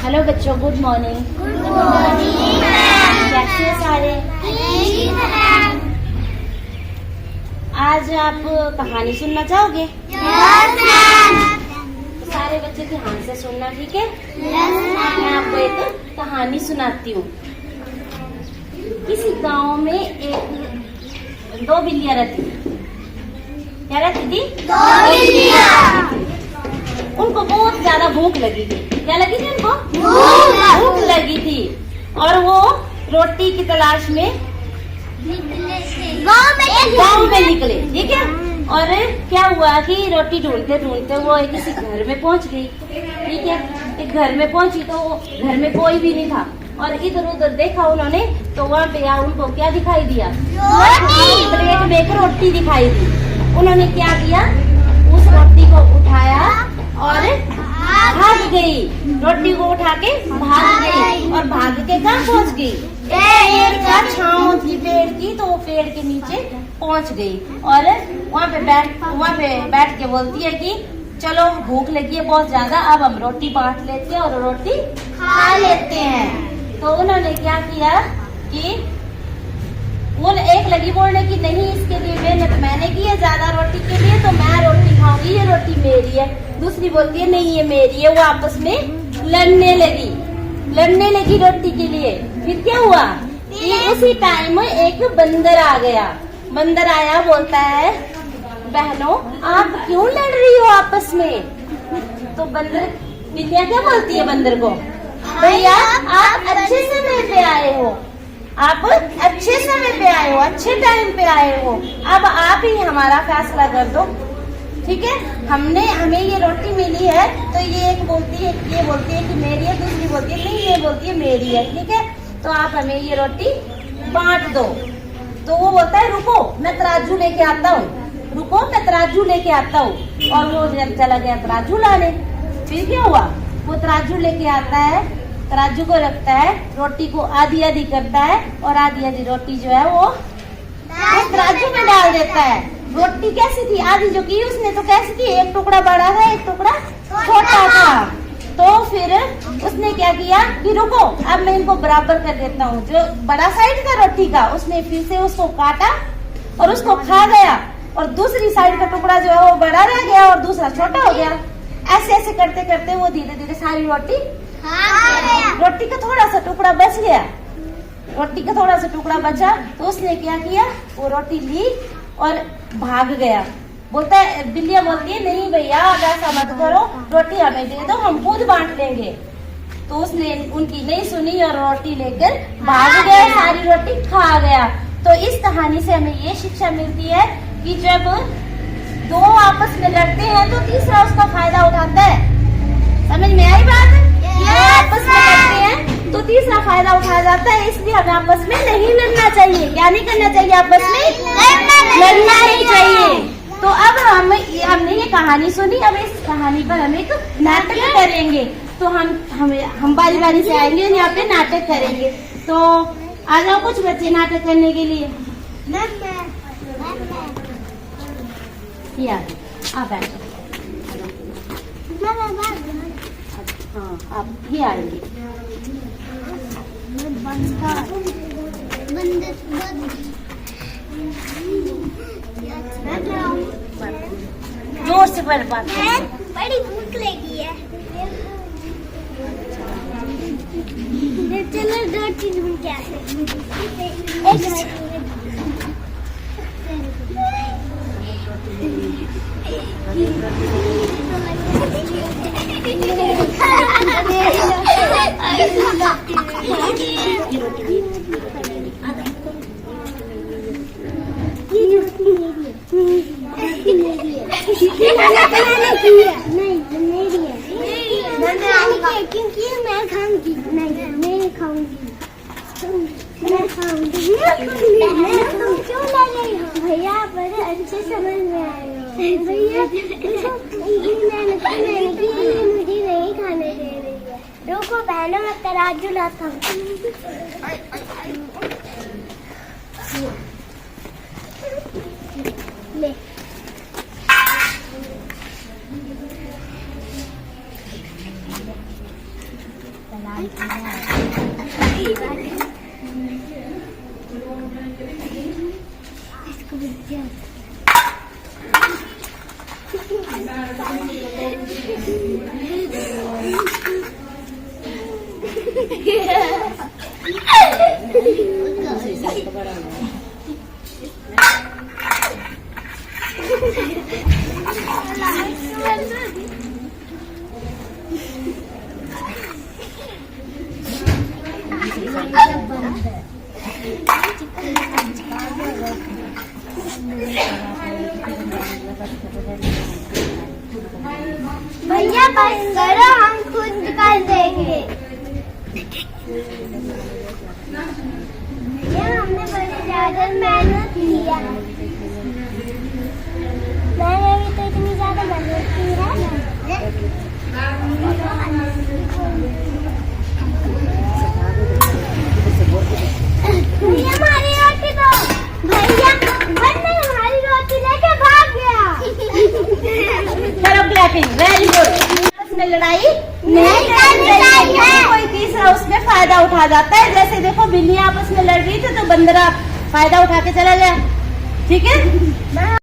Hello बच्चों, good morning. कैसे हैं सारे? आज आप कहानी सुनना चाहोगे? तो सारे बच्चे ध्यान से सुनना, ठीक है? मैं आपको एक कहानी सुनाती हूँ। किसी गांव में दो बिल्लियाँ रहती थी। क्या रहती थी? दो बिल्लियाँ। उनको बहुत ज्यादा भूख लगी थी। क्या लगी थी उनको? भूख लगी थी। और वो रोटी की तलाश में गांव में निकले, ठीक है? और क्या हुआ कि रोटी ढूंढते ढूंढते वो किसी घर में पहुंच गई, ठीक है? एक घर में पहुंची तो घर में कोई भी नहीं था। और इधर उधर देखा उन्होंने तो वहाँ पे उनको क्या दिखाई दिया? प्लेट में एक रोटी दिखाई दी। उन्होंने क्या किया? उस रोटी को उठाया और भाग गई। रोटी को उठा के भाग गई और भाग के कहाँ पहुँच गई? पेड़ का छांव थी पेड़ की, तो वो पेड़ के नीचे पहुँच गई। और वहाँ पे बैठ के बोलती है कि चलो भूख लगी है बहुत ज्यादा, अब हम रोटी बांट लेते हैं और रोटी खा लेते हैं। तो उन्होंने क्या किया कि वो एक लगी बोलने की नहीं, इसके लिए मेहनत मैंने की है ज्यादा रोटी के लिए, तो मैं रोटी खाऊंगी, ये रोटी मेरी है। दूसरी बोलती है नहीं ये मेरी है। वो आपस में लड़ने लगी रोटी के लिए। फिर क्या हुआ कि उसी टाइम एक बंदर आ गया। बंदर आया, बोलता है बहनों आप क्यों लड़ रही हो आपस में? तो बंदर बिल्लियाँ क्या बोलती है बंदर को? भैया आप अच्छे समय पे आए हो, आप अच्छे समय पे आए हो, अच्छे टाइम पे आए हो। अब आप ही हमारा फैसला कर दो, ठीक है? हमें ये रोटी मिली है, तो ये बोलती है कि मेरी है, दूसरी बोलती है नहीं ये बोलती है मेरी है, ठीक है? तो आप हमें ये रोटी बांट दो। तो वो बोलता है रुको मैं तराजू लेके आता हूँ, रुको मैं तराजू लेके आता हूँ। और वो चला गया तराजू लाने। फिर क्या हुआ? वो तराजू लेके आता है, तराजू को रखता है, रोटी को आधी आधी करता है और आधी आधी रोटी जो है वो तराजू में डाल देता है। रोटी कैसी थी? आधी जो की उसने तो कैसी थी? एक टुकड़ा बड़ा था, एक टुकड़ा छोटा था। तो फिर उसने क्या किया कि रुको अब मैं इनको बराबर कर देता हूँ। जो बड़ा साइड था रोटी का उसने फिर से उसको काटा और उसको खा गया, और दूसरी साइड का टुकड़ा जो है वो बड़ा रह गया और दूसरा छोटा हो गया। ऐसे ऐसे करते करते वो धीरे धीरे सारी रोटी रोटी का थोड़ा सा टुकड़ा बच गया। रोटी का थोड़ा सा टुकड़ा बचा तो उसने क्या किया? वो रोटी ली और भाग गया। बोलता है बिल्लियाँ बोलती है नहीं भैया अब ऐसा मत करो, रोटी हमें दे दो, हम खुद बांट लेंगे। तो उसने उनकी नहीं सुनी और रोटी लेकर भाग गया, सारी रोटी खा गया। तो इस कहानी से हमें ये शिक्षा मिलती है कि जब दो आपस में लड़ते हैं तो तीसरा उसका फायदा उठाता है। समझ में आई बात? आपस में लड़ते हैं तो तीसरा फायदा उठाया जाता है, इसलिए हमें आपस में नहीं लड़ना चाहिए। क्या नहीं करना चाहिए? आपस में लड़ना नहीं चाहिए। तो अब हमने ये कहानी सुनी, अब इस कहानी पर हम एक नाटक करेंगे। तो हम बारी बारी से आएंगे यहाँ पे नाटक करेंगे। तो आ जाओ कुछ बच्चे नाटक करने के लिए। आप बैठो। हाँ आप ही आएंगे। जोर से पढ़ पाते बड़ी भूख लगी है। चलो दो चीज ढूंढ क्योंकि मैं खाऊंगी। नहीं खाऊंगी, मैं खाऊंगी। क्यों ना नहीं हो भैया? बड़े अच्छे समझ में आए हो भैया। मैंने मुझे नहीं खाने दे रही है। रुको बहनों मैं तराजू लाता हूँ। ले भैया बस करो, हम खुद कर देंगे। भैया हमने बड़ी ज्यादा मेहनत किया। मैंने भी तो इतनी ज्यादा मेहनत की है। भैया हमारी रोटी दो। भैया बंदर हमारी रोटी लेके भाग गया। करो क्लैपिंग, वेरी गुड। आपस में लड़ाई नहीं करनी चाहिए। कोई तीसरा उसमें फायदा उठा जाता है। जैसे देखो बिल्ली आपस में लड़ रही थी तो बंदरा फायदा उठा के चला गया। ठीक है।